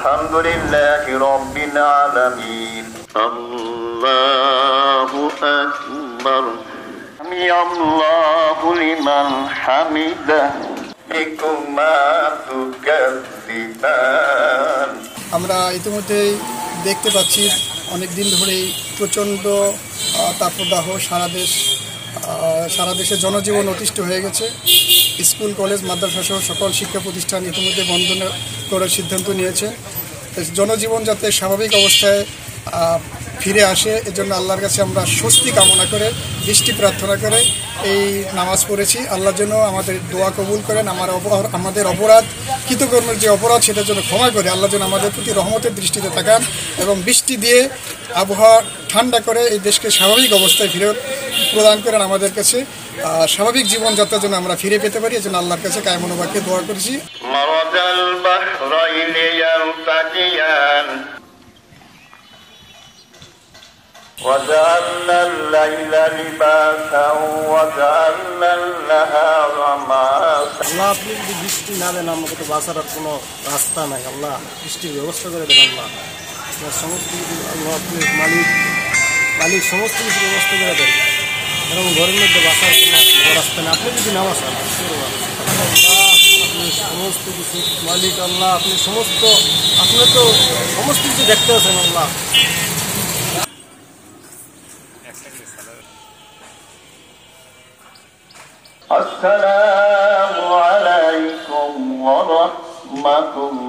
আলহামদুলিল্লাহি রাব্বিল আলামিন। আল্লাহু আকবার। সামি আল্লাহু লিমান হামিদাহ। আমরা ইতিমধ্যে দেখতে পাচ্ছি অনেক দিন ধরেই প্রচণ্ড তাপদাহ সারা দেশে জনজীবন অতিষ্ঠ হয়ে গেছে। স্কুল কলেজ মাদ্রাসা সহ সকল শিক্ষা প্রতিষ্ঠান ইতিমধ্যে বন্ধ করার সিদ্ধান্ত নিয়েছে। জনজীবন যাতে স্বাভাবিক অবস্থায় ফিরে আসে এজন্য আল্লাহর কাছে আমরা স্বস্তি কামনা করে বৃষ্টি প্রার্থনা করে এই নামাজ পড়েছি। আল্লাহ যেন আমাদের দোয়া কবুল করেন, আমাদের অপরাধ কৃতকর্মের যে অপরাধ সেটার জন্য ক্ষমা করে আল্লাহ যেন আমাদের প্রতি রহমতের দৃষ্টিতে তাকান এবং বৃষ্টি দিয়ে আবহাওয়া ঠান্ডা করে এই দেশকে স্বাভাবিক অবস্থায় ফিরে প্রদান করেন। আমাদের কাছে স্বাভাবিক জীবনযাত্রার জন্য আমরা ফিরে পেতে পারি এজন্য আল্লাহর কাছে কায়মনোবাক্যে দোয়া করেছি। وجعلنا الليل لباسا وجعلنا النهار معاشا। আল্লাহ আপনি যদি বৃষ্টি না দেন আমাকে তো বাঁচার আর কোনো রাস্তা নাই। আল্লাহ বৃষ্টির ব্যবস্থা করে দেন। আল্লাহ সমস্ত কিছু আল্লাহ আপনি মালিক সমস্ত কিছু ব্যবস্থা করে দেন এবং ঘরের মধ্যে বাঁচার কোনো রাস্তা নেই। আপনি যদি না বাঁচান আপনি সমস্ত কিছু মালিক আল্লাহ, আপনি তো সমস্ত কিছু দেখতে আছেন আল্লাহ। আসসালামু আলাইকুম ওয়া রাহমাতুল্লাহ।